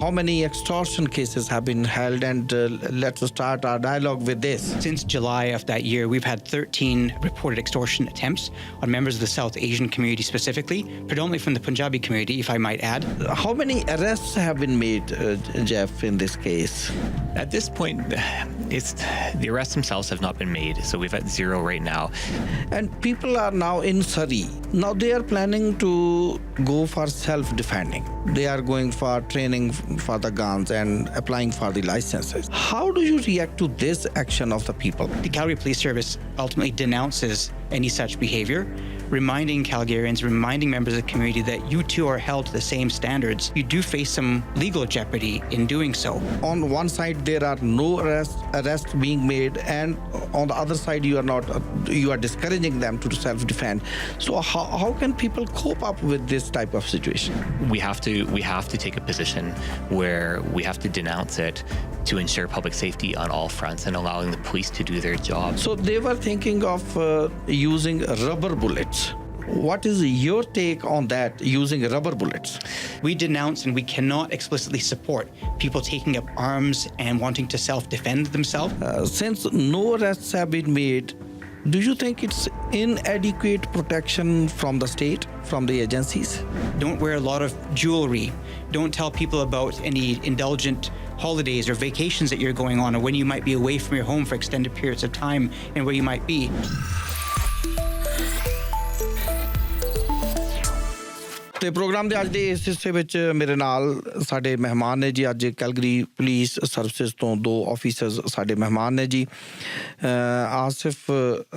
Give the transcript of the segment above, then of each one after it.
How many extortion cases have been held? And let's start our dialogue with this. Since July of that year, we've had 13 reported extortion attempts on members of the South Asian community specifically, predominantly from the Punjabi community, if I might add. How many arrests have been made, Jeff, in this case? At this point, the arrests themselves have not been made, so we've at 0 right now. And people are now in Surrey. Now they are planning to go for self-defending. They are going for training for the guns and applying for the licenses. How do you react to this action of the people? The Calgary Police Service ultimately denounces any such behavior, reminding Calgarians, reminding members of the community that you too are held to the same standards. You do face some legal jeopardy in doing so. On one side, there are no arrests being made, and on the other side, you are discouraging them to self-defend. So how can people cope up with this type of situation? We have to take a position where we have to denounce it to ensure public safety on all fronts and allowing the police to do their job. So they were thinking of using rubber bullets. What is your take on that, using rubber bullets? We denounce and we cannot explicitly support people taking up arms and wanting to self-defend themselves. Since no arrests have been made, do you think it's inadequate protection from the state, from the agencies? Don't wear a lot of jewelry. Don't tell people about any indulgent holidays or vacations that you're going on, or when you might be away from your home for extended periods of time and where you might be. ਤੇ programme ਦੇ ਅੱਜ ਦੇ ਇਸ ਹਿੱਸੇ ਵਿੱਚ ਮੇਰੇ ਨਾਲ ਸਾਡੇ ਮਹਿਮਾਨ ਨੇ ਜੀ। ਅੱਜ ਕੈਲਗਰੀ ਪੁਲਿਸ ਸਰਵਿਸਿਜ਼ ਤੋਂ 2 ਆਫੀਸਰਸ ਸਾਡੇ ਮਹਿਮਾਨ ਨੇ ਜੀ। ਆਸਿਫ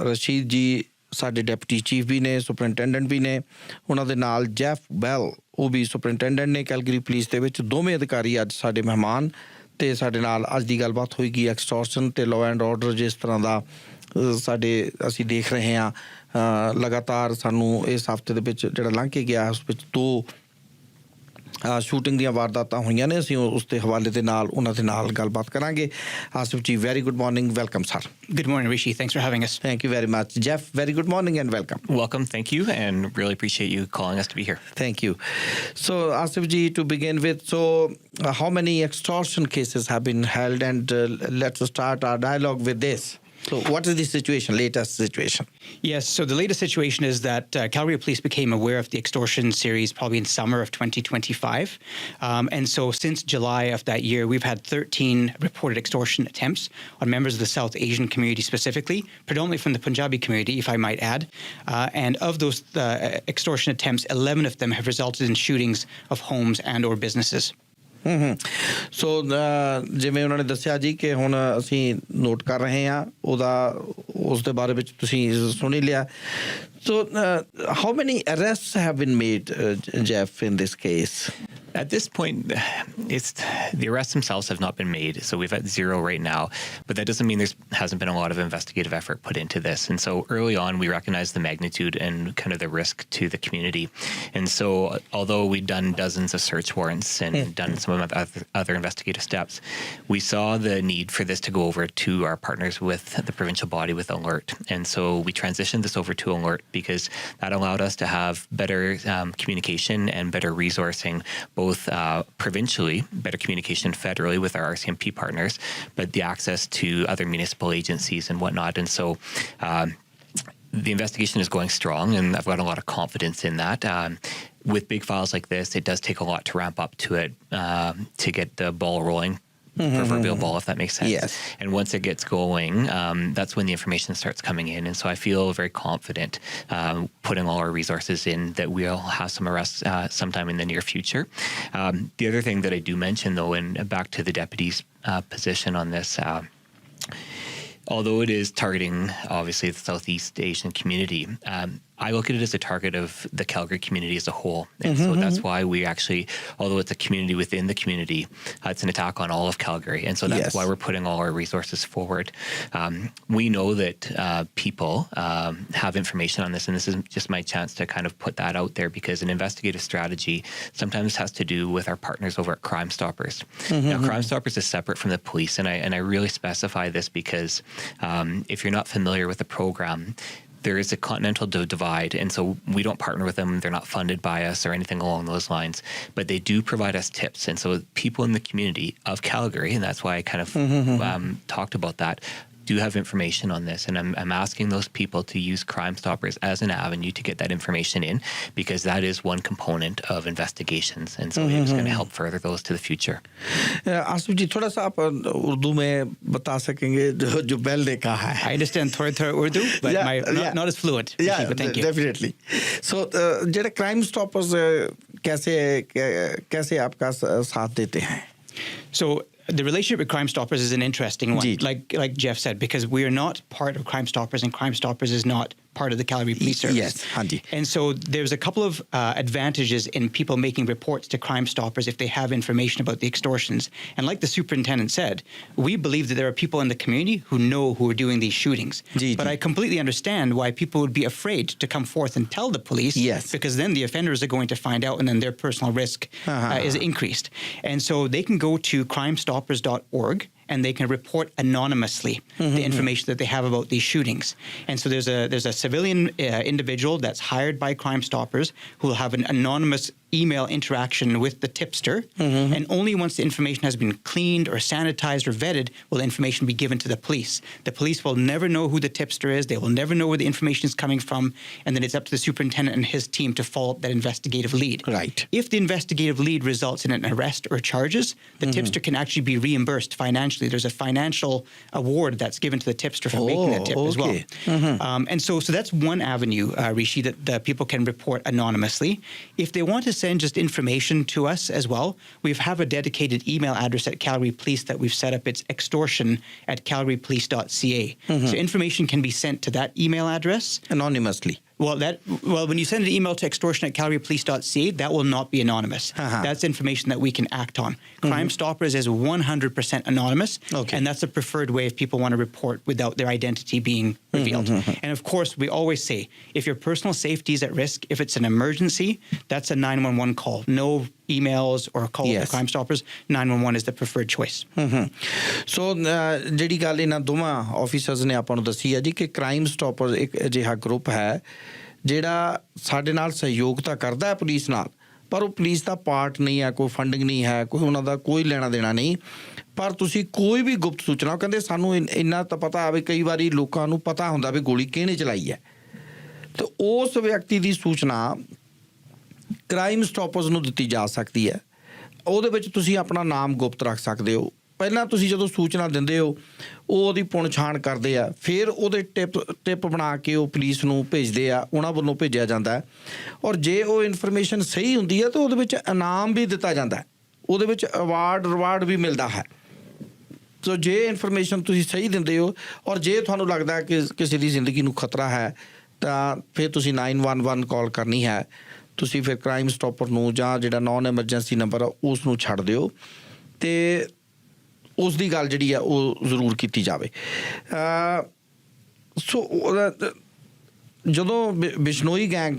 ਰਸ਼ੀਦ ਜੀ ਸਾਡੇ ਡਿਪਟੀ ਚੀਫ ਵੀ ਨੇ, ਸੁਪਰਿੰਟੈਂਡੈਂਟ ਵੀ ਨੇ। ਉਹਨਾਂ ਦੇ ਨਾਲ ਜੈਫ ਬੈਲ, ਉਹ ਵੀ ਸੁਪਰਿੰਟੈਂਡੈਂਟ ਨੇ ਕੈਲਗਰੀ ਪੁਲਿਸ ਦੇ ਵਿੱਚ। ਦੋਵੇਂ ਅਧਿਕਾਰੀ ਅੱਜ ਸਾਡੇ ਮਹਿਮਾਨ ਤੇ ਸਾਡੇ ਨਾਲ ਅੱਜ ਦੀ ਗੱਲਬਾਤ ਹੋਏਗੀ ਐਕਸਟੋਰਸ਼ਨ ਤੇ ਲਾਅ ਐਂਡ ਆਰਡਰ ਜਿਸ ਤਰ੍ਹਾਂ ਦਾ ਅਸੀਂ ਦੇਖ ਰਹੇ ਹਾਂ। ਲਗਾਤਾਰ ਸਾਨੂੰ ਇਸ ਹਫ਼ਤੇ ਦੇ ਵਿੱਚ ਜਿਹੜਾ ਲੰਘ ਕੇ ਗਿਆ ਉਸ ਵਿੱਚ 2 ਸ਼ੂਟਿੰਗ ਦੀਆਂ ਵਾਰਦਾਤਾਂ ਹੋਈਆਂ ਨੇ। ਅਸੀਂ ਉਸ ਦੇ ਹਵਾਲੇ ਦੇ ਨਾਲ ਉਹਨਾਂ ਦੇ ਨਾਲ ਗੱਲਬਾਤ ਕਰਾਂਗੇ। ਆਸਿਫ ਜੀ, very good morning, welcome sir. Good morning, Rishi. Thanks for having us. Thank you very much. Jeff, very good morning and welcome. Welcome, thank you, and really appreciate you calling us to be here. Thank you. So, Asif ji, to begin with, how many extortion cases have been held? And let's start our dialogue with this. So what is the situation, latest situation? Yes, so the latest situation is that Calgary Police became aware of the extortion series probably in summer of 2025. And so since July of that year, we've had 13 reported extortion attempts on members of the South Asian community specifically, predominantly from the Punjabi community, if I might add. And of those extortion attempts, 11 of them have resulted in shootings of homes and or businesses. ਸੋ ਜਿਵੇਂ ਉਹਨਾਂ ਨੇ ਦੱਸਿਆ ਜੀ ਕਿ ਹੁਣ ਅਸੀਂ note ਕਰ ਰਹੇ ਹਾਂ ਉਸ ਦੇ ਬਾਰੇ ਵਿੱਚ ਤੁਸੀਂ ਸੁਣ ਹੀ ਲਿਆ। So how many arrests have been made, Jeff, in this case? At this point, the arrests themselves have not been made, so we've at 0 right now. But that doesn't mean there hasn't been a lot of investigative effort put into this. And so early on, we recognized the magnitude and kind of the risk to the community. And so although we'd done dozens of search warrants and done some of other investigative steps, we saw the need for this to go over to our partners with the provincial body with Alert. And so we transitioned this over to Alert because that allowed us to have better communication and better resourcing, both provincially, better communication federally with our RCMP partners, but the access to other municipal agencies and whatnot. And so the investigation is going strong, and I've got a lot of confidence in that. With big files like this, it does take a lot to ramp up to it to get the ball rolling. Proverbial ball, if that makes sense. Yes. And once it gets going, that's when the information starts coming in. And so I feel very confident putting all our resources in that we'll have some arrests sometime in the near future. The other thing that I do mention, though, and back to the deputy's position on this, although it is targeting, obviously, the Southeast Asian community, I look at it as a target of the Calgary community as a whole. And so that's why we actually, although it's a community within the community, it's an attack on all of Calgary. And so that's why we're putting all our resources forward. We know that people have information on this, and this is just my chance to kind of put that out there, because an investigative strategy sometimes has to do with our partners over at Crime Stoppers. Now, Crime Stoppers is separate from the police, and I really specify this because if you're not familiar with the program, there is a continental divide, and so we don't partner with them. They're not funded by us or anything along those lines, but they do provide us tips. And so people in the community of Calgary, and that's why I kind of talked about that, do have information on this, and I'm asking those people to use Crime Stoppers as an avenue to get that information in, because that is one component of investigations, and so it's going to help further those to the future. Asif जी, थोड़ा सा आप उर्दू में बता सकेंगे जो bell ने कहा है? I understand थोड़ा Urdu, but not as fluent. Yeah, but thank you. Definitely. So, जेड़ा Crime Stoppers कैसे आपका साथ देते हैं? So the relationship with Crime Stoppers is an interesting one, like Jeff said, because we are not part of Crime Stoppers, and Crime Stoppers is not part of the Calgary Police Service. Yes, Hanji. And so there's a couple of advantages in people making reports to Crime Stoppers if they have information about the extortions. And like the superintendent said, we believe that there are people in the community who are doing these shootings. But I completely understand why people would be afraid to come forth and tell the police, because then the offenders are going to find out, and then their personal risk is increased. And so they can go to crimestoppers.org, and they can report anonymously the information that they have about these shootings. And so there's a civilian individual that's hired by Crime Stoppers who will have an anonymous email interaction with the tipster, and only once the information has been cleaned or sanitized or vetted will the information be given to the police. The police will never know who the tipster is. They will never know where the information is coming from, and then it's up to the superintendent and his team to follow up that investigative lead. Right. If the investigative lead results in an arrest or charges, the tipster can actually be reimbursed financially. There's a financial award that's given to the tipster for making that tip as well. And so that's one avenue, Rishi, that the people can report anonymously. If they want to send just information to us as well, we have a dedicated email address at Calgary Police that we've set up. It's extortion@calgarypolice.ca. So information can be sent to that email address Anonymously. Well, when you send an email to extortion@calgarypolice.ca, that will not be anonymous. That's information that we can act on. Crime Stoppers is 100% anonymous, and that's a preferred way if people want to report without their identity being revealed. And of course, we always say, if your personal safety is at risk, if it's an emergency, that's a 911 call. No emails or calls to Crime Stoppers. 911 is the preferred choice. So, ਜਿਹੜੀ ਗੱਲ ਇਹਨਾਂ ਦੋਵਾਂ officers ਨੇ ਆਪਾਂ ਨੂੰ ਦੱਸੀ ਹੈ ਜੀ ਕਿ ਕ੍ਰਾਈਮ ਸਟਾਪਰ ਇੱਕ ਅਜਿਹਾ ਗਰੁੱਪ ਹੈ ਜਿਹੜਾ ਸਾਡੇ ਨਾਲ ਸਹਿਯੋਗ ਤਾਂ ਕਰਦਾ ਹੈ ਪੁਲਿਸ ਨਾਲ, ਪਰ ਉਹ ਪੁਲਿਸ ਦਾ ਪਾਰਟ ਨਹੀਂ ਹੈ, ਕੋਈ ਫੰਡਿੰਗ ਨਹੀਂ ਹੈ, ਕੋਈ ਉਹਨਾਂ ਦਾ ਕੋਈ ਲੈਣਾ ਦੇਣਾ ਨਹੀਂ। ਪਰ ਤੁਸੀਂ ਕੋਈ ਵੀ ਗੁਪਤ ਸੂਚਨਾ, ਕਹਿੰਦੇ ਸਾਨੂੰ ਇੰਨਾ ਤਾਂ ਪਤਾ ਵੀ ਕਈ ਵਾਰੀ ਲੋਕਾਂ ਨੂੰ ਪਤਾ ਹੁੰਦਾ ਵੀ ਗੋਲੀ ਕਿਹਨੇ ਚਲਾਈ ਹੈ, ਤੇ ਉਸ ਵਿਅਕਤੀ ਦੀ ਸੂਚਨਾ ਕ੍ਰਾਈਮ ਸਟਾਪਰਸ ਨੂੰ ਦਿੱਤੀ ਜਾ ਸਕਦੀ ਹੈ। ਉਹਦੇ ਵਿੱਚ ਤੁਸੀਂ ਆਪਣਾ ਨਾਮ ਗੁਪਤ ਰੱਖ ਸਕਦੇ ਹੋ। ਪਹਿਲਾਂ ਤੁਸੀਂ ਜਦੋਂ ਸੂਚਨਾ ਦਿੰਦੇ ਹੋ ਉਹ ਉਹਦੀ ਪੁਣਛਾਣ ਕਰਦੇ ਆ, ਫਿਰ ਉਹਦੇ ਟਿਪ ਬਣਾ ਕੇ ਉਹ ਪੁਲਿਸ ਨੂੰ ਭੇਜਦੇ ਆ, ਉਹਨਾਂ ਵੱਲੋਂ ਭੇਜਿਆ ਜਾਂਦਾ ਹੈ। ਔਰ ਜੇ ਉਹ ਇਨਫੋਰਮੇਸ਼ਨ ਸਹੀ ਹੁੰਦੀ ਹੈ ਤਾਂ ਉਹਦੇ ਵਿੱਚ ਇਨਾਮ ਵੀ ਦਿੱਤਾ ਜਾਂਦਾ ਹੈ, ਉਹਦੇ ਵਿੱਚ ਰਿਵਾਰਡ ਵੀ ਮਿਲਦਾ ਹੈ। ਸੋ ਜੇ ਇਨਫੋਰਮੇਸ਼ਨ ਤੁਸੀਂ ਸਹੀ ਦਿੰਦੇ ਹੋ ਔਰ ਜੇ ਤੁਹਾਨੂੰ ਲੱਗਦਾ ਹੈ ਕਿ ਕਿਸੇ ਦੀ ਜ਼ਿੰਦਗੀ ਨੂੰ ਖਤਰਾ ਹੈ ਤਾਂ ਫਿਰ ਤੁਸੀਂ 911 ਕਾਲ ਕਰਨੀ ਹੈ। ਤੁਸੀਂ ਫਿਰ ਕ੍ਰਾਈਮ ਸਟਾਪਰ ਨੂੰ ਜਾਂ ਜਿਹੜਾ ਨੌਨ ਐਮਰਜੈਂਸੀ ਨੰਬਰ ਆ ਉਸ ਨੂੰ ਛੱਡ ਦਿਓ ਅਤੇ ਉਸ ਦੀ ਗੱਲ ਜਿਹੜੀ ਆ ਉਹ ਜ਼ਰੂਰ ਕੀਤੀ ਜਾਵੇ। ਸੋ ਜਦੋਂ ਬਿਸ਼ਨੋਈ ਗੈਂਗ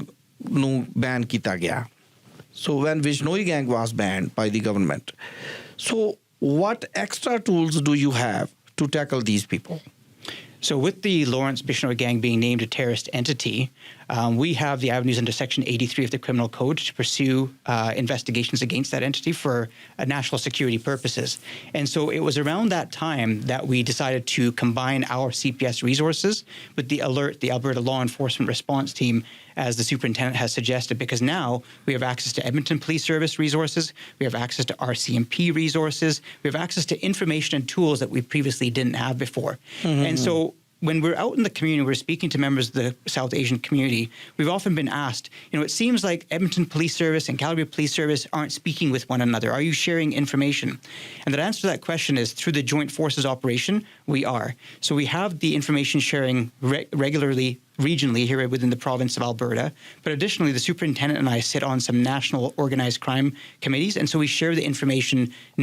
ਨੂੰ ਬੈਨ ਕੀਤਾ ਗਿਆ, so when Bishnoi gang was ਬੈਨਡ by the government, so what extra tools do you have to tackle these people? So with the Lawrence Bishnoi gang being named a terrorist entity, we have the avenues under Section 83 of the Criminal Code to pursue investigations against that entity for national security purposes. And so it was around that time that we decided to combine our CPS resources with the ALERT, the Alberta Law Enforcement Response Team, as the superintendent has suggested, because now we have access to Edmonton Police Service resources, we have access to RCMP resources, we have access to information and tools that we previously didn't have before. And so when we're out in the community, we're speaking to members of the South Asian community, we've often been asked, it seems like Edmonton Police Service and Calgary Police Service aren't speaking with one another. Are you sharing information? And the answer to that question is through the Joint Forces operation, we are. So we have the information sharing regularly, regionally here within the province of Alberta. But additionally, the superintendent and I sit on some national organized crime committees, and so we share the information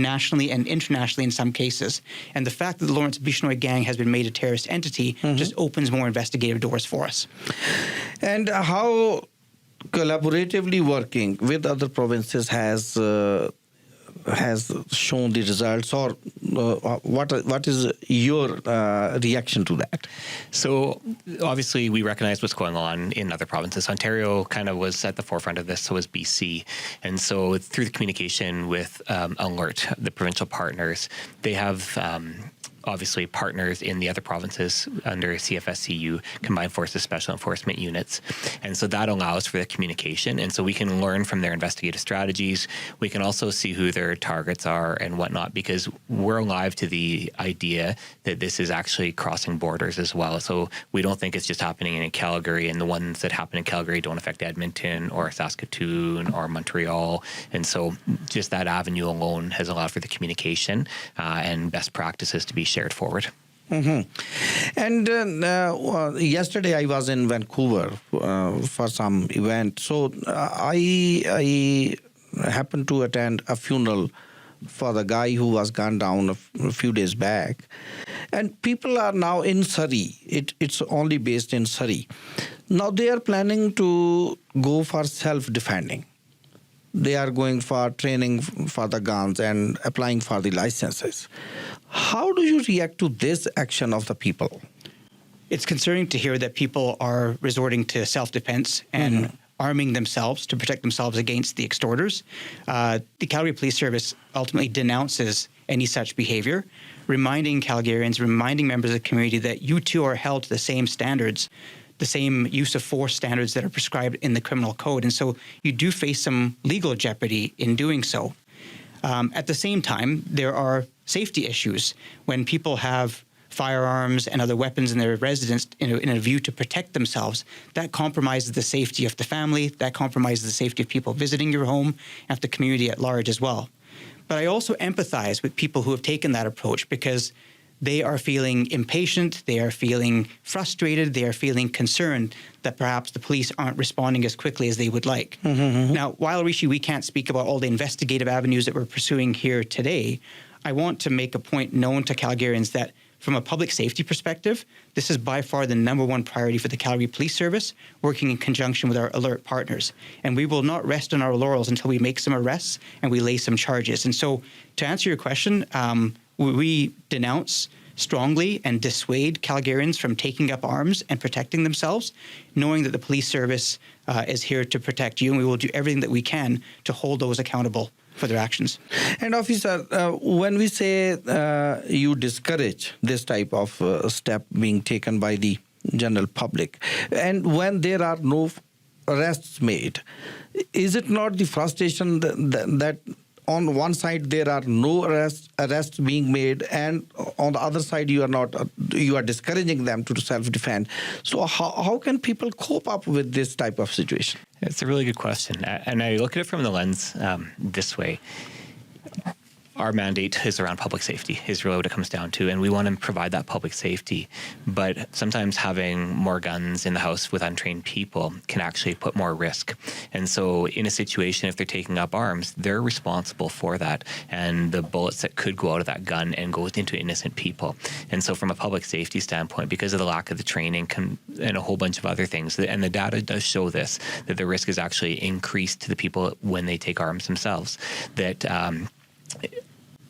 nationally and internationally in some cases. And the fact that the Lawrence Bishnoi gang has been made a terrorist entity just opens more investigative doors for us. And how collaboratively working with other provinces has shown the results, or what is your reaction to that? So obviously we recognize what's going on in other provinces. Ontario kind of was at the forefront of this, so was BC. And so through the communication with Alert, the provincial partners, they have obviously partners in the other provinces under CFSCU, Combined Forces Special Enforcement Units. And so that allows for the communication. And so we can learn from their investigative strategies. We can also see who their targets are and whatnot, because we're alive to the idea that this is actually crossing borders as well. So we don't think it's just happening in Calgary, and the ones that happen in Calgary don't affect Edmonton or Saskatoon or Montreal. And so just that avenue alone has allowed for the communication and best practices to be shared forward. Mm-hmm. And yesterday I was in Vancouver for some event. So I happened to attend a funeral for the guy who was gunned down a few days back. And people are now in Surrey. It's only based in Surrey. Now they are planning to go for self-defending. They are going for training for the guns and applying for the licenses. How do you react to this action of the people? It's concerning to hear that people are resorting to self-defense and arming themselves to protect themselves against the extorters. The Calgary Police Service ultimately denounces any such behavior, reminding Calgarians, reminding members of the community that you too are held to the same standards, the same use of force standards that are prescribed in the criminal code. And so you do face some legal jeopardy in doing so. At the same time, there are safety issues when people have firearms and other weapons in their residence in a view to protect themselves. That compromises the safety of the family, that compromises the safety of people visiting your home and of the community at large as well. But I also empathize with people who have taken that approach, because they are feeling impatient, they are feeling frustrated, they are feeling concerned that perhaps the police aren't responding as quickly as they would like. Now, while, Rishi, we can't speak about all the investigative avenues that we're pursuing here today, I want to make a point known to Calgarians that from a public safety perspective, this is by far the number one priority for the Calgary Police Service, working in conjunction with our Alert partners. And we will not rest on our laurels until we make some arrests and we lay some charges. And so to answer your question, we denounce strongly and dissuade Calgarians from taking up arms and protecting themselves, knowing that the police service is here to protect you, and we will do everything that we can to hold those accountable for their actions. And officer, when we say you discourage this type of step being taken by the general public, and when there are no arrests made, is it not the frustration that on one side there are no arrests being made, and on the other side you are discouraging them to self-defend? So how can people cope up with this type of situation? It's a really good question. And I look at it from the lens this way. Our mandate is around public safety, is really what it comes down to, and we want to provide that public safety. But sometimes having more guns in the house with untrained people can actually put more risk. And so in a situation, if they're taking up arms, they're responsible for that, and the bullets that could go out of that gun and go into innocent people. And so from a public safety standpoint, because of the lack of the training and a whole bunch of other things, and the data does show this, that the risk is actually increased to the people when they take arms themselves, that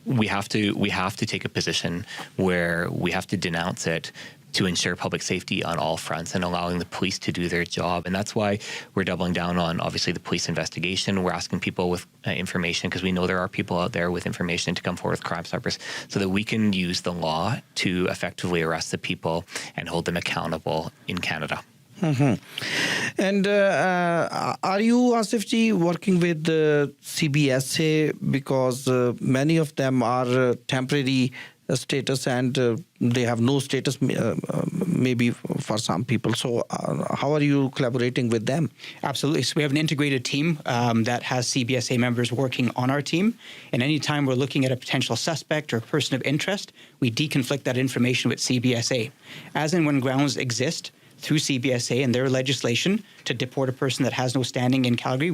we have to take a position where we have to denounce it to ensure public safety on all fronts and allowing the police to do their job. And that's why we're doubling down on, obviously, the police investigation. We're asking people with information, because we know there are people out there with information, to come forward with Crime Stoppers so that we can use the law to effectively arrest the people and hold them accountable in Canada. And are you, Asif ji, working with CBSA, because many of them are temporary status and they have no status maybe for some people. So how are you collaborating with them? Absolutely. So we have an integrated team that has CBSA members working on our team. And anytime we're looking at a potential suspect or a person of interest, we deconflict that information with CBSA. As and when grounds exist through CBSA and their legislation to deport a person that has no standing in Calgary,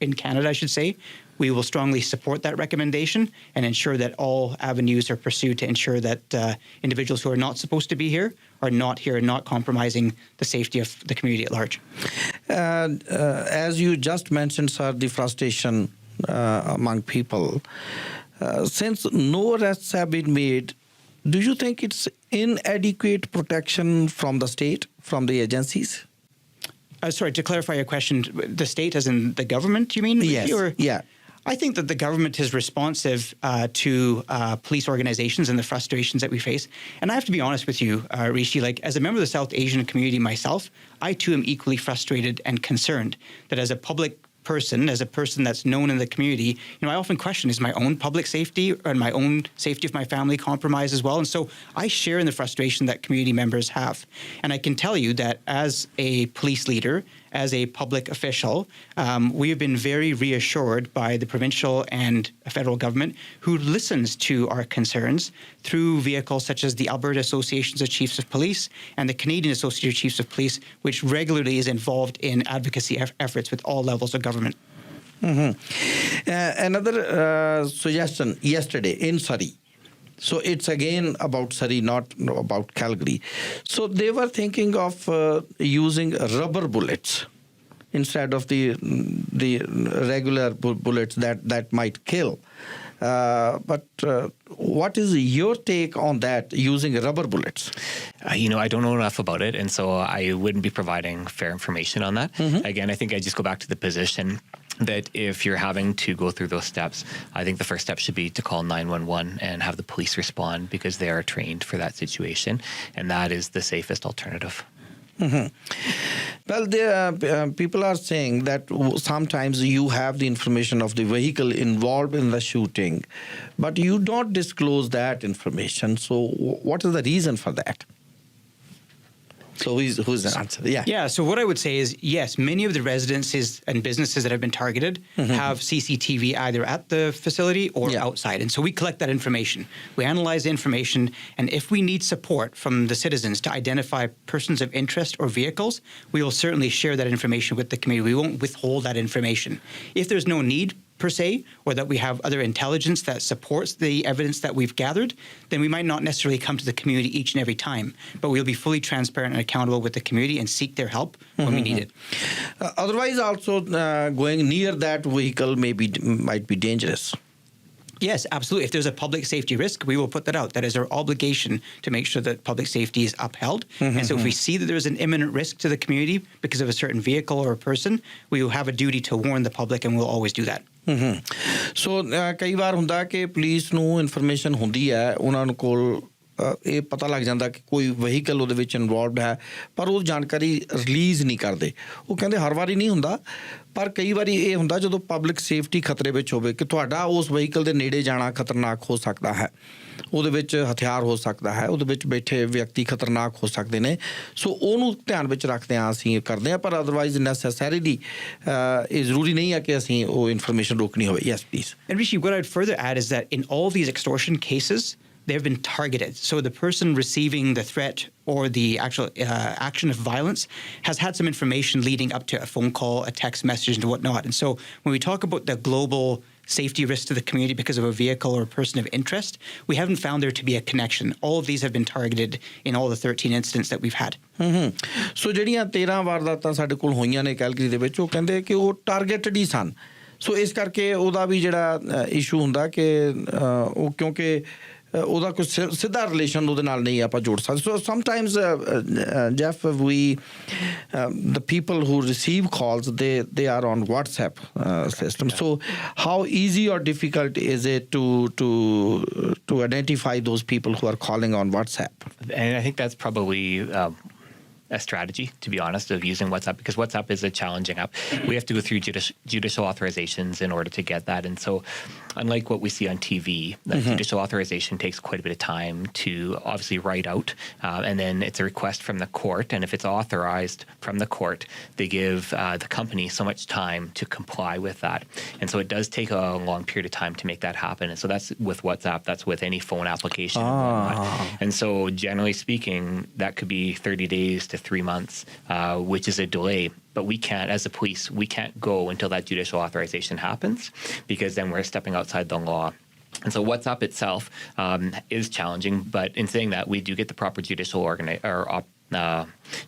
in Canada, I should say, we will strongly support that recommendation and ensure that all avenues are pursued to ensure that individuals who are not supposed to be here are not here and not compromising the safety of the community at large. As you just mentioned, sir, the frustration among people. Since no arrests have been made, do you think it's inadequate protection from the state, from the agencies? Sorry, to clarify your question, the state as in the government, you mean? Yes, yeah. I think that the government is responsive to police organizations and the frustrations that we face. And I have to be honest with you, Rishi, like as a member of the South Asian community myself, I too am equally frustrated and concerned that as a public person, as a person that's known in the community, I often question, is my own public safety and my own safety of my family compromised as well? And so I share in the frustration that community members have. And I can tell you that as a police leader, as a public official, we have been very reassured by the provincial and federal government who listens to our concerns through vehicles such as the Alberta Associations of Chiefs of Police and the Canadian Association of Chiefs of Police, which regularly is involved in advocacy efforts with all levels of government. Another suggestion yesterday in Surrey. So it's again about Surrey, not about Calgary. So they were thinking of using rubber bullets instead of the regular bullets that might kill. But what is your take on that, using rubber bullets? I don't know enough about it, and so I wouldn't be providing fair information on that. Again, I think I just go back to the position that if you're having to go through those steps, I think the first step should be to call 911 and have the police respond because they are trained for that situation, and that is the safest alternative. Well, people are saying that sometimes you have the information of the vehicle involved in the shooting, but you don't disclose that information. So what is the reason for that? So who's the answer? Yeah, so what I would say is, yes, many of the residences and businesses that have been targeted have CCTV either at the facility or outside. And so we collect that information. We analyze the information, and if we need support from the citizens to identify persons of interest or vehicles, we will certainly share that information with the community. We won't withhold that information. If there's no need per se, or that we have other intelligence that supports the evidence that we've gathered, then we might not necessarily come to the community each and every time, but we'll be fully transparent and accountable with the community and seek their help when we need it. Otherwise, also going near that vehicle might be dangerous. Yes, absolutely. If there's a public safety risk, we will put that out. That is our obligation to make sure that public safety is upheld. And so if we see that there's an imminent risk to the community because of a certain vehicle or a person, we will have a duty to warn the public, and we'll always do that. ਸੋ ਕਈ ਵਾਰ ਹੁੰਦਾ ਕਿ police ਨੂੰ information ਹੁੰਦੀ ਹੈ, ਉਹਨਾਂ ਨੂੰ ਕੋਲ ਇਹ ਪਤਾ ਲੱਗ ਜਾਂਦਾ ਕਿ ਕੋਈ ਵਹੀਕਲ ਉਹਦੇ ਵਿੱਚ ਇਨਵੋਲਵਡ ਹੈ, ਪਰ ਉਹ ਜਾਣਕਾਰੀ ਰਿਲੀਜ਼ ਨਹੀਂ ਕਰਦੇ. ਉਹ ਕਹਿੰਦੇ ਹਰ ਵਾਰੀ ਨਹੀਂ ਹੁੰਦਾ, ਪਰ ਕਈ ਵਾਰੀ ਇਹ ਹੁੰਦਾ ਜਦੋਂ ਪਬਲਿਕ ਸੇਫਟੀ ਖਤਰੇ ਵਿੱਚ ਹੋਵੇ ਕਿ ਤੁਹਾਡਾ ਉਸ ਵਹੀਕਲ ਦੇ ਨੇੜੇ ਜਾਣਾ ਖਤਰਨਾਕ ਹੋ ਸਕਦਾ ਹੈ, ਉਹਦੇ ਵਿੱਚ ਹਥਿਆਰ ਹੋ ਸਕਦਾ ਹੈ, ਉਹਦੇ ਵਿੱਚ ਬੈਠੇ ਵਿਅਕਤੀ ਖਤਰਨਾਕ ਹੋ ਸਕਦੇ ਨੇ. ਸੋ ਉਹਨੂੰ ਧਿਆਨ ਵਿੱਚ ਰੱਖਦੇ ਹਾਂ ਅਸੀਂ ਕਰਦੇ ਹਾਂ, ਪਰ ਅਦਰਵਾਈਜ਼ ਨੈਸੈਸਰੀਲੀ ਇਹ ਜ਼ਰੂਰੀ ਨਹੀਂ ਹੈ ਕਿ ਅਸੀਂ ਉਹ ਇਨਫੋਰਮੇਸ਼ਨ ਰੋਕਣੀ ਹੋਵੇ. Yes please. And Rishi, what I'd further add is that in all these extortion cases, they've been targeted. So the person receiving the threat or the actual action of violence has had some information leading up to a phone call, a text message, and whatnot. And so when we talk about the global safety risk to the community because of a vehicle or a person of interest, we haven't found there to be a connection. All of these have been targeted in all the 13 incidents that we've had. ਸੋ ਜਿਹੜੀਆਂ 13 ਵਾਰਦਾਤਾਂ ਸਾਡੇ ਕੋਲ ਹੋਈਆਂ ਨੇ Calgary ਦੇ ਵਿੱਚ, ਉਹ ਕਹਿੰਦੇ ਕਿ ਉਹ ਟਾਰਗੇਟਡ ਹੀ ਸਨ. ਸੋ ਇਸ ਕਰਕੇ ਉਹਦਾ ਵੀ ਜਿਹੜਾ ਇਸ਼ੂ ਹੁੰਦਾ ਕਿ ਉਹ ਕਿਉਂਕਿ ਉਹਦਾ ਕੋਈ ਸਿੱਧਾ ਰਿਲੇਸ਼ਨ ਉਹਦੇ ਨਾਲ ਨਹੀਂ ਆਪਾਂ ਜੋੜ ਸਕਦੇ. So sometimes Jeff the people who receive calls, they are on WhatsApp system. So how easy or difficult is it to identify those people who are calling on WhatsApp? And I think that's probably a strategy, to be honest, of using WhatsApp, because WhatsApp is a challenging app. We have to go through judicial authorizations in order to get that. And so unlike what we see on TV, that judicial authorization takes quite a bit of time to obviously write out. And then it's a request from the court. And if it's authorized from the court, they give the company so much time to comply with that. And so it does take a long period of time to make that happen. And so that's with WhatsApp, that's with any phone application. And so generally speaking, that could be 30 days to 3 months, which is a delay. But we can't, as a police, we can't go until that judicial authorization happens, because then we're stepping outside the law. And so WhatsApp itself is challenging, but in saying that, we do get the proper judicial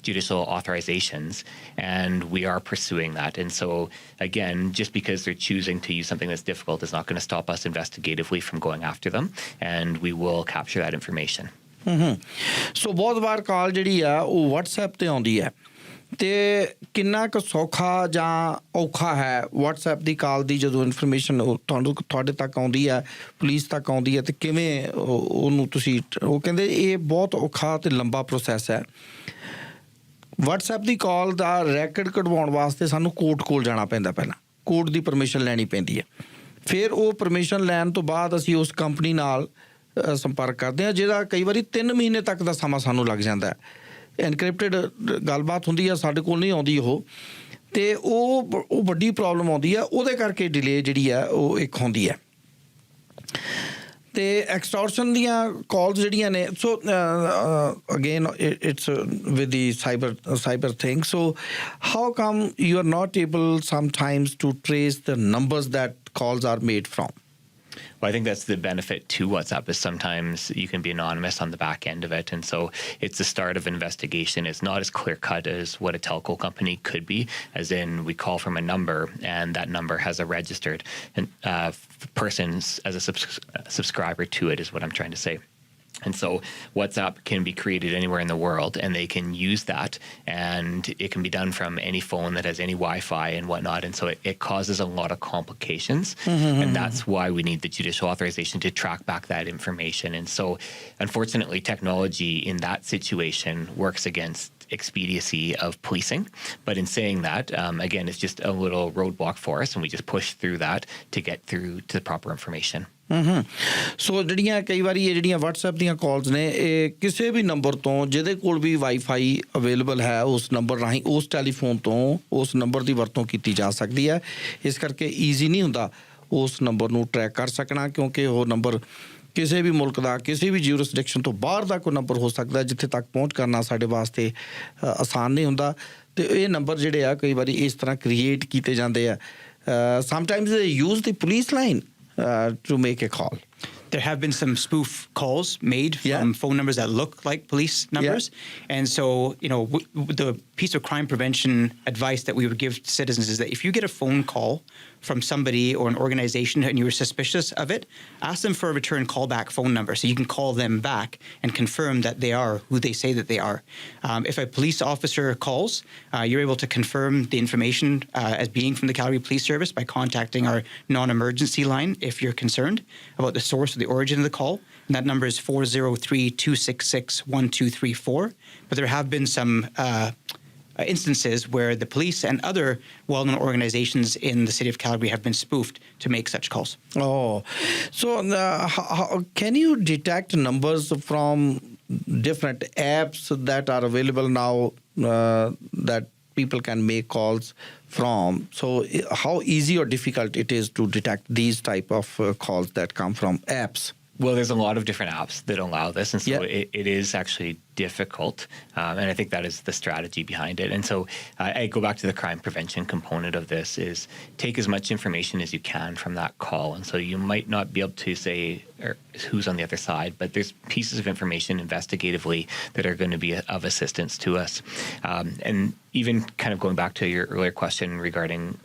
judicial authorizations, and we are pursuing that. And so, again, just because they're choosing to use something that's difficult is not going to stop us investigatively from going after them, and we will capture that information. ਸੋ ਬਹੁਤ ਵਾਰ ਕਾਲ ਜਿਹੜੀ ਆ ਉਹ WhatsApp ਤੇ ਆਉਂਦੀ ਹੈ ਤੇ ਕਿੰਨਾ ਕੁ ਸੌਖਾ ਜਾਂ ਔਖਾ ਹੈ WhatsApp ਦੀ ਕਾਲ ਦੀ ਜਦੋਂ ਇਨਫੋਰਮੇਸ਼ਨ ਤੁਹਾਡੇ ਤੱਕ ਆਉਂਦੀ ਹੈ ਪੁਲਿਸ ਤੱਕ ਆਉਂਦੀ ਹੈ ਤੇ ਕਿਵੇਂ ਉਹਨੂੰ ਤੁਸੀਂ ਉਹ ਕਹਿੰਦੇ ਇਹ ਬਹੁਤ ਔਖਾ ਤੇ ਲੰਬਾ ਪ੍ਰੋਸੈਸ ਹੈ WhatsApp ਦੀ ਕਾਲ ਦਾ ਰੈਕਡ ਕਢਵਾਉਣ ਵਾਸਤੇ ਸਾਨੂੰ ਕੋਰਟ ਕੋਲ ਜਾਣਾ ਪੈਂਦਾ ਪਹਿਲਾਂ ਕੋਰਟ ਦੀ ਪਰਮਿਸ਼ਨ ਲੈਣੀ ਪੈਂਦੀ ਹੈ ਫਿਰ ਉਹ ਪਰਮਿਸ਼ਨ ਲੈਣ ਤੋਂ ਬਾਅਦ ਅਸੀਂ ਉਸ ਕੰਪਨੀ ਨਾਲ ਸੰਪਰਕ ਕਰਦੇ ਹਾਂ ਜਿਹਦਾ ਕਈ ਵਾਰੀ 3 ਮਹੀਨੇ ਤੱਕ ਦਾ ਸਮਾਂ ਸਾਨੂੰ ਲੱਗ ਜਾਂਦਾ ਹੈ ਐਨਕ੍ਰਿਪਟਡ ਗੱਲਬਾਤ ਹੁੰਦੀ ਆ ਸਾਡੇ ਕੋਲ ਨਹੀਂ ਆਉਂਦੀ ਉਹ ਤੇ ਉਹ ਵੱਡੀ ਪ੍ਰੋਬਲਮ ਆਉਂਦੀ ਆ ਉਹਦੇ ਕਰਕੇ ਡਿਲੇ ਜਿਹੜੀ ਆ ਉਹ ਇੱਕ ਹੁੰਦੀ ਹੈ ਤੇ ਐਕਸਟੋਰਸ਼ਨ ਦੀਆਂ ਕਾਲਸ ਜਿਹੜੀਆਂ ਨੇ so again it's with the cyber thing so how come you are not able sometimes to trace the numbers that calls are made from Well, I think that's the benefit to WhatsApp is sometimes you can be anonymous on the back end of it. And so it's the start of investigation. It's not as clear cut as what a telco company could be, as in we call from a number and that number has a registered person as a subscriber to it is what I'm trying to say. And so WhatsApp can be created anywhere in the world and they can use that and it can be done from any phone that has any Wi-Fi and whatnot. And so it causes a lot of complications. And that's why we need the judicial authorization to track back that information. And so unfortunately, technology in that situation works against expediency of policing. But in saying that, again, it's just a little roadblock for us and we just push through that to get through to the proper information. ਸੋ ਜਿਹੜੀਆਂ ਕਈ ਵਾਰੀ ਇਹ ਜਿਹੜੀਆਂ WhatsApp ਦੀਆਂ ਕਾਲਸ ਨੇ ਇਹ ਕਿਸੇ ਵੀ number ਤੋਂ ਜਿਹਦੇ ਕੋਲ ਵੀ ਵਾਈਫਾਈ ਅਵੇਲੇਬਲ ਹੈ ਉਸ ਨੰਬਰ ਰਾਹੀਂ ਉਸ ਟੈਲੀਫੋਨ ਤੋਂ ਉਸ ਨੰਬਰ ਦੀ ਵਰਤੋਂ ਕੀਤੀ ਜਾ ਸਕਦੀ ਹੈ ਇਸ ਕਰਕੇ ਈਜ਼ੀ ਨਹੀਂ ਹੁੰਦਾ ਉਸ ਨੰਬਰ ਨੂੰ ਟਰੈਕ ਕਰ ਸਕਣਾ ਕਿਉਂਕਿ ਉਹ ਨੰਬਰ ਕਿਸੇ ਵੀ ਮੁਲਕ ਦਾ ਕਿਸੇ ਵੀ ਜਿਊਰਿਸਡਿਕਸ਼ਨ ਤੋਂ ਬਾਹਰ ਦਾ ਕੋਈ ਨੰਬਰ ਹੋ ਸਕਦਾ ਜਿੱਥੇ ਤੱਕ ਪਹੁੰਚ ਕਰਨਾ ਸਾਡੇ ਵਾਸਤੇ ਆਸਾਨ ਨਹੀਂ ਹੁੰਦਾ ਤੇ ਇਹ ਨੰਬਰ ਜਿਹੜੇ ਆ ਕਈ ਵਾਰੀ ਇਸ ਤਰ੍ਹਾਂ ਕ੍ਰੀਏਟ ਕੀਤੇ ਜਾਂਦੇ ਆ ਸਮਟਾਈਮਸ ਦੇ use the police line to make a call. There have been some spoof calls made from phone numbers that look like police numbers. And so, the piece of crime prevention advice that we would give citizens is that if you get a phone call from somebody or an organization and you're suspicious of it, ask them for a return callback phone number so you can call them back and confirm that they are who they say that they are. If a police officer calls, you're able to confirm the information as being from the Calgary Police Service by contacting our non-emergency line if you're concerned about the source or the origin of the call. And that number is 403-266-1234. But there have been some instances where the police and other well-known organizations in the city of Calgary have been spoofed to make such calls. Oh, so can you detect numbers from different apps that are available now that people can make calls from? So how easy or difficult it is to detect these type of calls that come from apps? Well, there's a lot of different apps that allow this. And so it is actually difficult. And I think that is the strategy behind it. And so I go back to the crime prevention component of this is take as much information as you can from that call. And so you might not be able to say who's on the other side, but there's pieces of information investigatively that are going to be of assistance to us. And even kind of going back to your earlier question regarding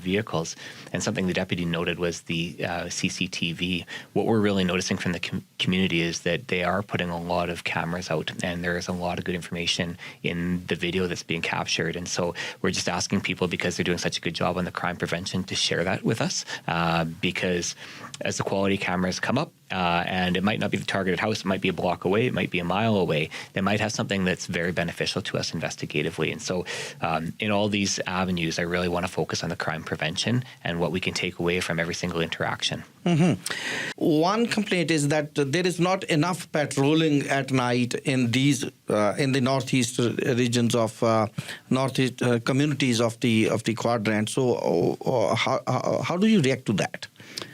vehicles, and something the deputy noted was the CCTV. What we're really noticing from the community is that they are putting a lot of cameras out, and there is a lot of good information in the video that's being captured. And so we're just asking people, because they're doing such a good job on the crime prevention, to share that with us, because as the quality cameras come up, and it might not be the targeted house, it might be a block away, it might be a mile away, they might have something that's very beneficial to us investigatively. And so in all these avenues, I really want to focus on the crime prevention and what we can take away from every single interaction. One complaint is that there is not enough patrolling at night in these in the northeast regions of northeast communities of the quadrant. So how do you react to that?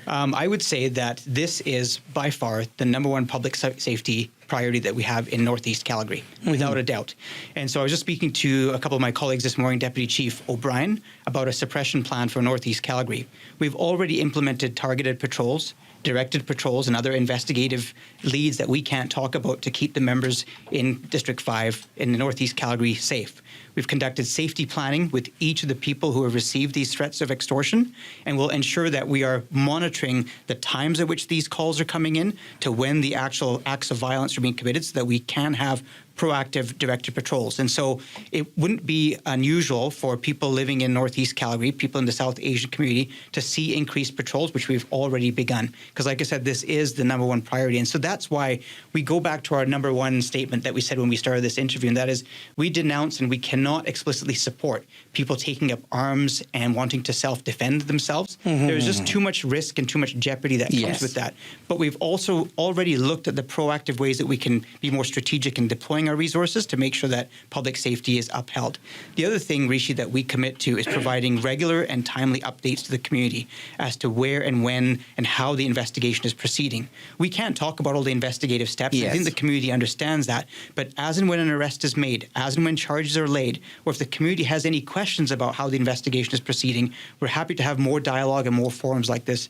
I would say that this is by far the number one public safety priority that we have in Northeast Calgary, without a doubt. And so I was just speaking to a couple of my colleagues this morning, Deputy Chief O'Brien, about a suppression plan for Northeast Calgary. We've already implemented targeted patrols directed patrols and other investigative leads that we can't talk about to keep the members in District 5 in the Northeast Calgary safe. We've conducted safety planning with each of the people who have received these threats of extortion, and we'll ensure that we are monitoring the times at which these calls are coming in to when the actual acts of violence are being committed so that we can have proactive directed patrols. And so it wouldn't be unusual for people living in Northeast Calgary, people in the South Asian community, to see increased patrols, which we've already begun. Because like I said, this is the number one priority. And so that's why we go back to our number one statement that we said when we started this interview, and that is we denounce and we cannot explicitly support people taking up arms and wanting to self-defend themselves. There's just too much risk and too much jeopardy that comes with that. But we've also already looked at the proactive ways that we can be more strategic in deploying our resources to make sure that public safety is upheld. The other thing, Rishi, that we commit to is providing regular and timely updates to the community as to where and when and how the investigation is proceeding. We can't talk about all the investigative steps. I think the community understands that. But as and when an arrest is made, as and when charges are laid, or if the community has any questions about how the investigation is proceeding, we're happy to have more dialogue and more forums like this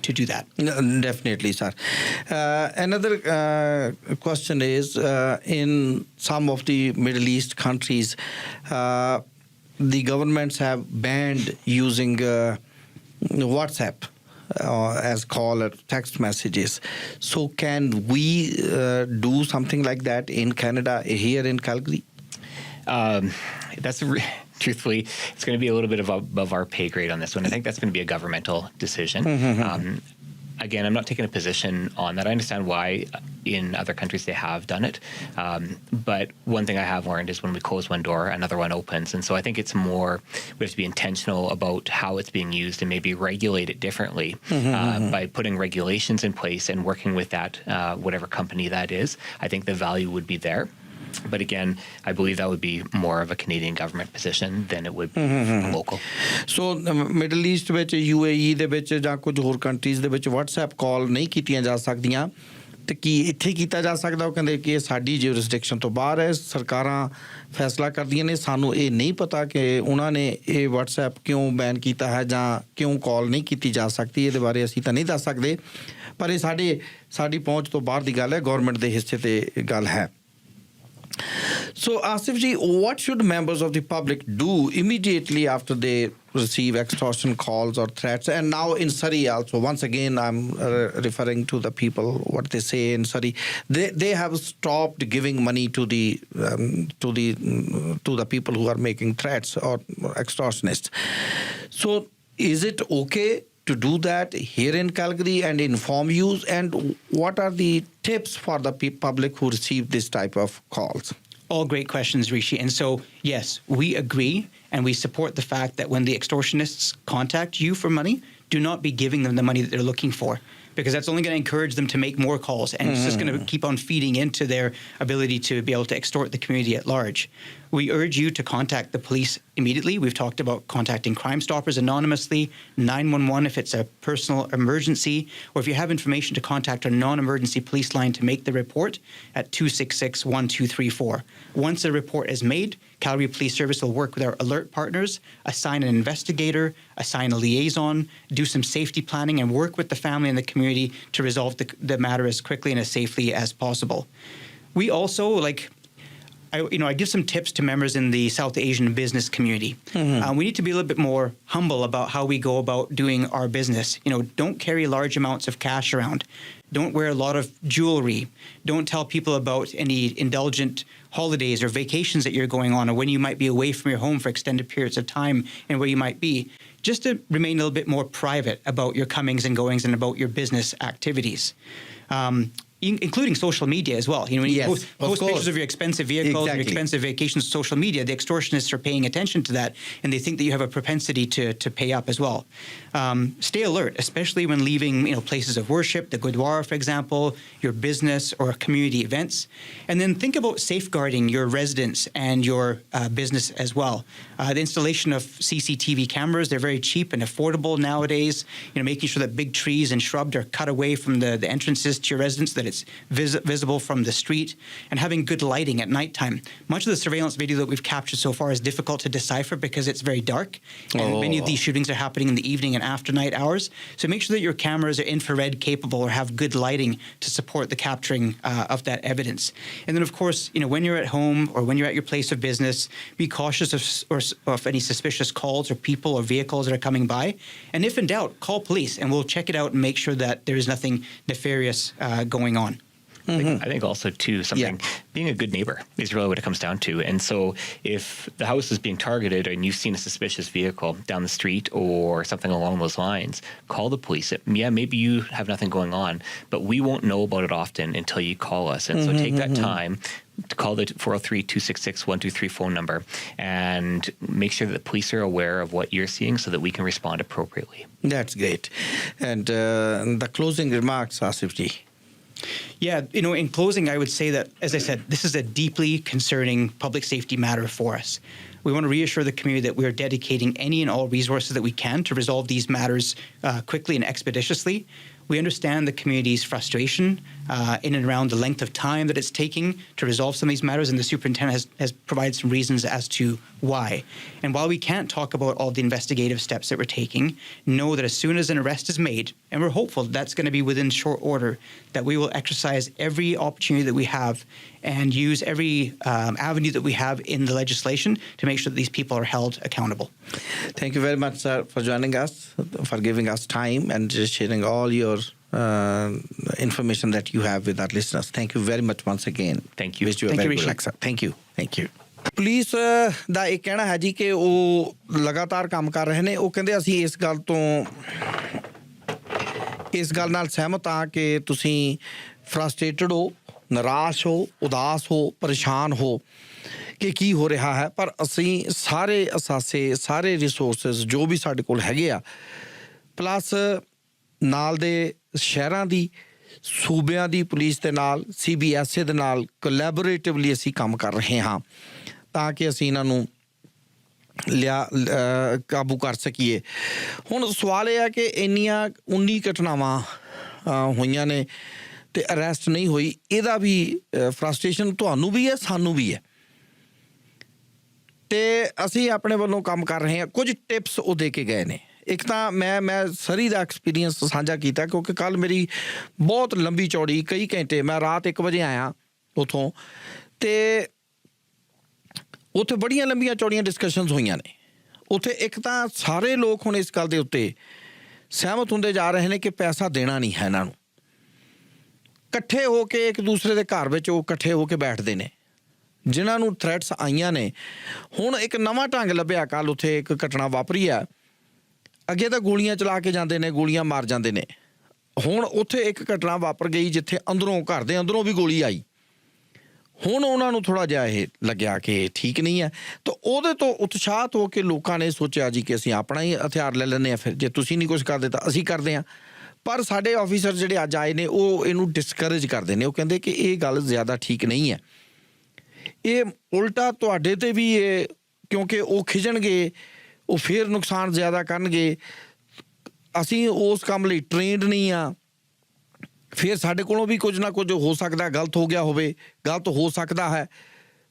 to do that. Definitely, sir. Another question is, in some of the Middle East countries, the governments have banned using WhatsApp as call or text messages. So can we do something like that in Canada, here in Calgary? Truthfully, it's going to be a little bit above our pay grade on this one. I think that's going to be a governmental decision. Again, I'm not taking a position on that. I understand why in other countries they have done it. But one thing I have learned is when we close one door, another one opens. And so I think it's more, we have to be intentional about how it's being used and maybe regulate it differently by putting regulations in place and working with that, whatever company that is. I think the value would be there. But again, I believe that would be more of a Canadian government position than it would be local. So, Middle East ਵਿੱਚ UAE ਦੇ ਵਿੱਚ ਜਾਂ ਕੁਝ ਹੋਰ countries ਦੇ ਵਿੱਚ WhatsApp ਕਾਲ ਨਹੀਂ ਕੀਤੀਆਂ ਜਾ ਸਕਦੀਆਂ ਤੇ ਕੀ ਇੱਥੇ ਕੀਤਾ ਜਾ ਸਕਦਾ? ਉਹ ਕਹਿੰਦੇ ਕਿ ਇਹ ਸਾਡੀ ਜਿਊਰਿਸਡਿਕਸ਼ਨ ਤੋਂ ਬਾਹਰ ਹੈ, ਸਰਕਾਰਾਂ ਫੈਸਲਾ ਕਰਦੀਆਂ ਨੇ, ਸਾਨੂੰ ਇਹ ਨਹੀਂ ਪਤਾ ਕਿ ਉਹਨਾਂ ਨੇ ਇਹ WhatsApp ਕਿਉਂ ਬੈਨ ਕੀਤਾ ਹੈ ਜਾਂ ਕਿਉਂ ਕਾਲ ਨਹੀਂ ਕੀਤੀ ਜਾ ਸਕਦੀ, ਇਹਦੇ ਬਾਰੇ ਅਸੀਂ ਤਾਂ ਨਹੀਂ ਦੱਸ ਸਕਦੇ, ਪਰ ਇਹ ਸਾਡੀ ਪਹੁੰਚ ਤੋਂ ਬਾਹਰ ਦੀ ਗੱਲ ਹੈ, ਗਵਰਨਮੈਂਟ ਦੇ ਹਿੱਸੇ ਤੇ ਗੱਲ ਹੈ. So, Asif ji, what should members of the public do immediately after they receive extortion calls or threats? And now in Surrey also, once again, I'm referring to the people, what they say in Surrey. They have stopped giving money to the people who are making threats or extortionists. So, is it okay to do that here in Calgary and inform you? And what are the tips for the public who receive this type of calls? All great questions, Rishi. And so, yes, we agree and we support the fact that when the extortionists contact you for money, do not be giving them the money that they're looking for, because that's only going to encourage them to make more calls, and it's just going to keep on feeding into their ability to be able to extort the community at large. We urge you to contact the police immediately. We've talked about contacting Crime Stoppers anonymously, 911 if it's a personal emergency, or if you have information, to contact our non-emergency police line to make the report at 266-1234. Once a report is made, Calgary Police Service will work with our alert partners, assign an investigator, assign a liaison, do some safety planning, and work with the family and the community to resolve the matter as quickly and as safely as possible. We also, I give some tips to members in the South Asian business community. We need to be a little bit more humble about how we go about doing our business. Don't carry large amounts of cash around. Don't wear a lot of jewelry. Don't tell people about any indulgent holidays or vacations that you're going on, or when you might be away from your home for extended periods of time and where you might be. Just to remain a little bit more private about your comings and goings and about your business activities. Including social media as well. When you post pictures of your expensive vehicles and your expensive vacations on social media, the extortionists are paying attention to that, and they think that you have a propensity to pay up as well. Stay alert, especially when leaving places of worship, the Gurdwara, for example, your business or community events. And then think about safeguarding your residence and your business as well. The installation of CCTV cameras, they're very cheap and affordable nowadays. Making sure that big trees and shrubs are cut away from the entrances to your residence, that it's visible from the street, and having good lighting at nighttime. Much of the surveillance video that we've captured so far is difficult to decipher because it's very dark, and many of these shootings are happening in the evening and after night hours. So make sure that your cameras are infrared capable or have good lighting to support the capturing of that evidence. And then, of course, when you're at home or when you're at your place of business, be cautious of any suspicious calls or people or vehicles that are coming by. And if in doubt, call police and we'll check it out and make sure that there is nothing nefarious going on. I think also too being a good neighbor is really what it comes down to. And so if the house is being targeted and you've seen a suspicious vehicle down the street or something along those lines, call the police. Yeah, maybe you have nothing going on, but we won't know about it often until you call us. And so take that time to call the 403-266-123 phone number and make sure that the police are aware of what you're seeing so that we can respond appropriately. That's great. And the closing remarks, Asif ji. Yeah, in closing, I would say that, as I said, this is a deeply concerning public safety matter for us. We want to reassure the community that we are dedicating any and all resources that we can to resolve these matters quickly and expeditiously. We understand the community's frustration in and around the length of time that it's taking to resolve some of these matters, and the superintendent has provided some reasons as to why. And while we can't talk about all the investigative steps that we're taking, know that as soon as an arrest is made, and we're hopeful that's going to be within short order, that we will exercise every opportunity that we have and use every avenue that we have in the legislation to make sure that these people are held accountable. Thank you very much, sir, for joining us, for giving us time and just sharing all your information that you have with our listeners. Thank you very much once again. Thank you. Wish you a Thank very you, good Rishi. luck, sir. Thank you. Thank you. Police ਦਾ ਇਹ ਕਹਿਣਾ ਹੈ ਜੀ ਕਿ ਉਹ ਲਗਾਤਾਰ ਕੰਮ ਕਰ ਰਹੇ ਨੇ। ਉਹ ਕਹਿੰਦੇ ਅਸੀਂ ਇਸ ਗੱਲ ਨਾਲ ਸਹਿਮਤ ਹਾਂ ਕਿ ਤੁਸੀਂ ਫਰਸਟ੍ਰੇਟਡ ਹੋ, ਨਿਰਾਸ਼ ਹੋ, ਉਦਾਸ ਹੋ, ਪਰੇਸ਼ਾਨ ਹੋ ਕਿ ਕੀ ਹੋ ਰਿਹਾ ਹੈ, ਪਰ ਅਸੀਂ ਸਾਰੇ ਅਸਾਸੇ, ਸਾਰੇ ਰਿਸੋਰਸਿਸ ਜੋ ਵੀ ਸਾਡੇ ਕੋਲ ਹੈਗੇ ਆ, ਪਲੱਸ ਨਾਲ ਦੇ ਸ਼ਹਿਰਾਂ ਦੀ, ਸੂਬਿਆਂ ਦੀ ਪੁਲਿਸ ਦੇ ਨਾਲ, CBSA ਦੇ ਨਾਲ ਕੋਲੈਬੋਰੇਟਿਵਲੀ ਅਸੀਂ ਕੰਮ ਕਰ ਰਹੇ ਹਾਂ ਤਾਂ ਕਿ ਅਸੀਂ ਇਹਨਾਂ ਨੂੰ ਕਾਬੂ ਕਰ ਸਕੀਏ। ਹੁਣ ਸਵਾਲ ਇਹ ਹੈ ਕਿ ਇੰਨੀਆਂ 19 ਘਟਨਾਵਾਂ ਹੋਈਆਂ ਨੇ ਤੇ ਅਰੈਸਟ ਨਹੀਂ ਹੋਈ। ਇਹਦਾ ਵੀ ਫਰਸਟ੍ਰੇਸ਼ਨ ਤੁਹਾਨੂੰ ਵੀ ਹੈ, ਸਾਨੂੰ ਵੀ ਹੈ, ਤੇ ਅਸੀਂ ਆਪਣੇ ਵੱਲੋਂ ਕੰਮ ਕਰ ਰਹੇ ਹਾਂ। ਕੁਝ ਟਿਪਸ ਉਹ ਦੇ ਕੇ ਗਏ ਨੇ। ਇੱਕ ਤਾਂ ਮੈਂ ਸਰੀ ਦਾ ਐਕਸਪੀਰੀਅੰਸ ਸਾਂਝਾ ਕੀਤਾ ਕਿਉਂਕਿ ਕੱਲ੍ਹ ਮੇਰੀ ਬਹੁਤ ਲੰਬੀ ਚੌੜੀ ਕਈ ਘੰਟੇ, ਮੈਂ ਰਾਤ 1 ਵਜੇ ਆਇਆ ਉੱਥੋਂ, ਤੇ ਉੱਥੇ ਬੜੀਆਂ ਲੰਬੀਆਂ ਚੌੜੀਆਂ ਡਿਸਕਸ਼ਨਸ ਹੋਈਆਂ ਨੇ। ਉੱਥੇ ਇੱਕ ਤਾਂ ਸਾਰੇ ਲੋਕ ਹੁਣ ਇਸ ਗੱਲ ਦੇ ਉੱਤੇ ਸਹਿਮਤ ਹੁੰਦੇ ਜਾ ਰਹੇ ਨੇ ਕਿ ਪੈਸਾ ਦੇਣਾ ਨਹੀਂ ਹੈ ਇਹਨਾਂ ਨੂੰ। ਇਕੱਠੇ ਹੋ ਕੇ ਇੱਕ ਦੂਸਰੇ ਦੇ ਘਰ ਵਿੱਚ ਉਹ ਇਕੱਠੇ ਹੋ ਕੇ ਬੈਠਦੇ ਨੇ ਜਿਨ੍ਹਾਂ ਨੂੰ ਥ੍ਰੈਟਸ ਆਈਆਂ ਨੇ। ਹੁਣ ਇੱਕ ਨਵਾਂ ਢੰਗ ਲੱਭਿਆ। ਕੱਲ੍ਹ ਉੱਥੇ ਇੱਕ ਘਟਨਾ ਵਾਪਰੀ ਆ। ਅੱਗੇ ਤਾਂ ਗੋਲੀਆਂ ਚਲਾ ਕੇ ਜਾਂਦੇ ਨੇ, ਗੋਲੀਆਂ ਮਾਰ ਜਾਂਦੇ ਨੇ। ਹੁਣ ਉੱਥੇ ਇੱਕ ਘਟਨਾ ਵਾਪਰ ਗਈ ਜਿੱਥੇ ਅੰਦਰੋਂ, ਘਰ ਦੇ ਅੰਦਰੋਂ ਵੀ ਗੋਲੀ ਆਈ। ਹੁਣ ਉਹਨਾਂ ਨੂੰ ਥੋੜ੍ਹਾ ਜਿਹਾ ਇਹ ਲੱਗਿਆ ਕਿ ਠੀਕ ਨਹੀਂ ਹੈ, ਤਾਂ ਉਹਦੇ ਤੋਂ ਉਤਸ਼ਾਹਤ ਹੋ ਕੇ ਲੋਕਾਂ ਨੇ ਸੋਚਿਆ ਜੀ ਕਿ ਅਸੀਂ ਆਪਣਾ ਹੀ ਹਥਿਆਰ ਲੈ ਲੈਂਦੇ ਹਾਂ, ਫਿਰ ਜੇ ਤੁਸੀਂ ਨਹੀਂ ਕੁਛ ਕਰਦੇ ਤਾਂ ਅਸੀਂ ਕਰਦੇ ਹਾਂ। ਪਰ ਸਾਡੇ ਆਫੀਸਰ ਜਿਹੜੇ ਅੱਜ ਆਏ ਨੇ ਉਹ ਇਹਨੂੰ ਡਿਸਕਰੇਜ ਕਰਦੇ ਨੇ। ਉਹ ਕਹਿੰਦੇ ਕਿ ਇਹ ਗੱਲ ਜ਼ਿਆਦਾ ਠੀਕ ਨਹੀਂ ਹੈ, ਇਹ ਉਲਟਾ ਤੁਹਾਡੇ 'ਤੇ ਵੀ ਇਹ, ਕਿਉਂਕਿ ਉਹ ਖਿਜਣਗੇ, ਉਹ ਫਿਰ ਨੁਕਸਾਨ ਜ਼ਿਆਦਾ ਕਰਨਗੇ। ਅਸੀਂ ਉਸ ਕੰਮ ਲਈ ਟ੍ਰੇਨਡ ਨਹੀਂ ਹਾਂ, ਫਿਰ ਸਾਡੇ ਕੋਲੋਂ ਵੀ ਕੁਝ ਨਾ ਕੁਝ ਹੋ ਸਕਦਾ, ਗਲਤ ਹੋ ਗਿਆ ਹੋਵੇ, ਗਲਤ ਹੋ ਸਕਦਾ ਹੈ,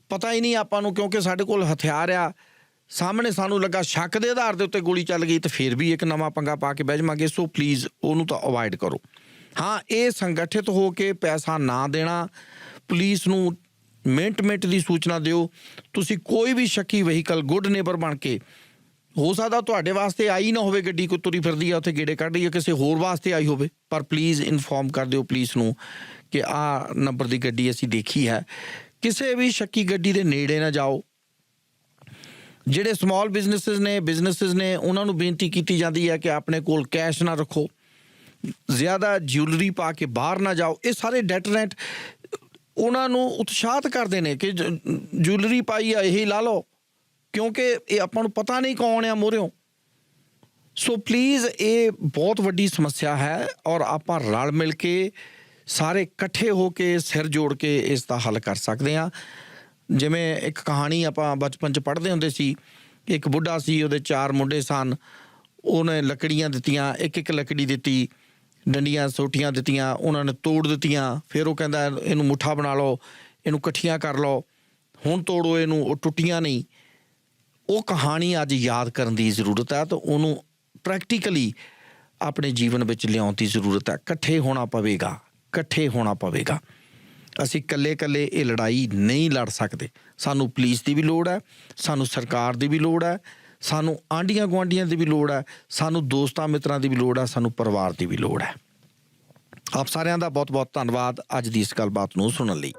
ਪਤਾ ਹੀ ਨਹੀਂ ਆਪਾਂ ਨੂੰ, ਕਿਉਂਕਿ ਸਾਡੇ ਕੋਲ ਹਥਿਆਰ ਆ। ਸਾਹਮਣੇ ਸਾਨੂੰ ਲੱਗਾ ਸ਼ੱਕ ਦੇ ਆਧਾਰ ਦੇ ਉੱਤੇ ਗੋਲੀ ਚੱਲ ਗਈ ਤਾਂ ਫਿਰ ਵੀ ਇੱਕ ਨਵਾਂ ਪੰਗਾ ਪਾ ਕੇ ਬਹਿ ਜਾਵਾਂਗੇ। ਸੋ ਪਲੀਜ਼ ਉਹਨੂੰ ਤਾਂ ਅਵੋਇਡ ਕਰੋ। ਹਾਂ, ਇਹ ਸੰਗਠਿਤ ਹੋ ਕੇ ਪੈਸਾ ਨਾ ਦੇਣਾ, ਪੁਲਿਸ ਨੂੰ ਮਿੰਟ ਦੀ ਸੂਚਨਾ ਦਿਓ। ਤੁਸੀਂ ਕੋਈ ਵੀ ਸ਼ੱਕੀ ਵਹੀਕਲ ਗੁੱਡ ਨੇਬਰ ਬਣ ਕੇ, ਹੋ ਸਕਦਾ ਤੁਹਾਡੇ ਵਾਸਤੇ ਆਈ ਨਾ ਹੋਵੇ ਗੱਡੀ, ਕੋਈ ਤੁਰੀ ਫਿਰਦੀ ਆ ਉੱਥੇ ਗੇੜੇ ਕੱਢ ਰਹੀ ਆ, ਕਿਸੇ ਹੋਰ ਵਾਸਤੇ ਆਈ ਹੋਵੇ, ਪਰ ਪਲੀਜ਼ ਇਨਫੋਰਮ ਕਰ ਦਿਓ ਪੁਲਿਸ ਨੂੰ ਕਿ ਆਹ ਨੰਬਰ ਦੀ ਗੱਡੀ ਅਸੀਂ ਦੇਖੀ ਹੈ। ਕਿਸੇ ਵੀ ਸ਼ੱਕੀ ਗੱਡੀ ਦੇ ਨੇੜੇ ਨਾ ਜਾਓ। ਜਿਹੜੇ ਸਮਾਲ ਬਿਜ਼ਨਸਿਸ ਨੇ ਉਹਨਾਂ ਨੂੰ ਬੇਨਤੀ ਕੀਤੀ ਜਾਂਦੀ ਹੈ ਕਿ ਆਪਣੇ ਕੋਲ ਕੈਸ਼ ਨਾ ਰੱਖੋ, ਜ਼ਿਆਦਾ ਜਿਊਲਰੀ ਪਾ ਕੇ ਬਾਹਰ ਨਾ ਜਾਓ। ਇਹ ਸਾਰੇ ਡੈਟਰੈਂਟ ਉਹਨਾਂ ਨੂੰ ਉਤਸ਼ਾਹਤ ਕਰਦੇ ਨੇ ਕਿ ਜਿਊਲਰੀ ਪਾਈ ਆ ਇਹੀ ਲਾ ਲਓ, ਕਿਉਂਕਿ ਇਹ ਆਪਾਂ ਨੂੰ ਪਤਾ ਨਹੀਂ ਕੌਣ ਆ ਮੋਹਰਿਓਂ। ਸੋ ਪਲੀਜ਼ ਇਹ ਬਹੁਤ ਵੱਡੀ ਸਮੱਸਿਆ ਹੈ ਔਰ ਆਪਾਂ ਰਲ ਮਿਲ ਕੇ ਸਾਰੇ ਇਕੱਠੇ ਹੋ ਕੇ ਸਿਰ ਜੋੜ ਕੇ ਇਸ ਦਾ ਹੱਲ ਕਰ ਸਕਦੇ ਹਾਂ। ਜਿਵੇਂ ਇੱਕ ਕਹਾਣੀ ਆਪਾਂ ਬਚਪਨ 'ਚ ਪੜ੍ਹਦੇ ਹੁੰਦੇ ਸੀ, ਇੱਕ ਬੁੱਢਾ ਸੀ, ਉਹਦੇ 4 ਮੁੰਡੇ ਸਨ, ਉਹਨੇ ਲੱਕੜੀਆਂ ਦਿੱਤੀਆਂ, ਇੱਕ ਲੱਕੜੀ ਦਿੱਤੀ, ਡੰਡੀਆਂ ਸੋਟੀਆਂ ਦਿੱਤੀਆਂ, ਉਹਨਾਂ ਨੇ ਤੋੜ ਦਿੱਤੀਆਂ। ਫਿਰ ਉਹ ਕਹਿੰਦਾ ਇਹਨੂੰ ਮੁੱਠਾ ਬਣਾ ਲਓ, ਇਹਨੂੰ ਇਕੱਠੀਆਂ ਕਰ ਲਓ, ਹੁਣ ਤੋੜੋ ਇਹਨੂੰ, ਉਹ ਟੁੱਟੀਆਂ ਨਹੀਂ। ਉਹ ਕਹਾਣੀ ਅੱਜ ਯਾਦ ਕਰਨ ਦੀ ਜ਼ਰੂਰਤ ਹੈ, ਤਾਂ ਉਹਨੂੰ ਪ੍ਰੈਕਟੀਕਲੀ ਆਪਣੇ ਜੀਵਨ ਵਿੱਚ ਲਿਆਉਣ ਦੀ ਜ਼ਰੂਰਤ ਹੈ। ਇਕੱਠੇ ਹੋਣਾ ਪਵੇਗਾ, ਇਕੱਠੇ ਹੋਣਾ ਪਵੇਗਾ। ਅਸੀਂ ਇਕੱਲੇ ਇਕੱਲੇ ਇਹ ਲੜਾਈ ਨਹੀਂ ਲੜ ਸਕਦੇ। ਸਾਨੂੰ ਪੁਲਿਸ ਦੀ ਵੀ ਲੋੜ ਹੈ, ਸਾਨੂੰ ਸਰਕਾਰ ਦੀ ਵੀ ਲੋੜ ਹੈ, ਸਾਨੂੰ ਆਂਢੀਆਂ ਗੁਆਂਢੀਆਂ ਦੀ ਵੀ ਲੋੜ ਹੈ, ਸਾਨੂੰ ਦੋਸਤਾਂ ਮਿੱਤਰਾਂ ਦੀ ਵੀ ਲੋੜ ਹੈ, ਸਾਨੂੰ ਪਰਿਵਾਰ ਦੀ ਵੀ ਲੋੜ ਹੈ। ਆਪ ਸਾਰਿਆਂ ਦਾ ਬਹੁਤ ਬਹੁਤ ਧੰਨਵਾਦ ਅੱਜ ਦੀ ਇਸ ਗੱਲਬਾਤ ਨੂੰ ਸੁਣਨ ਲਈ।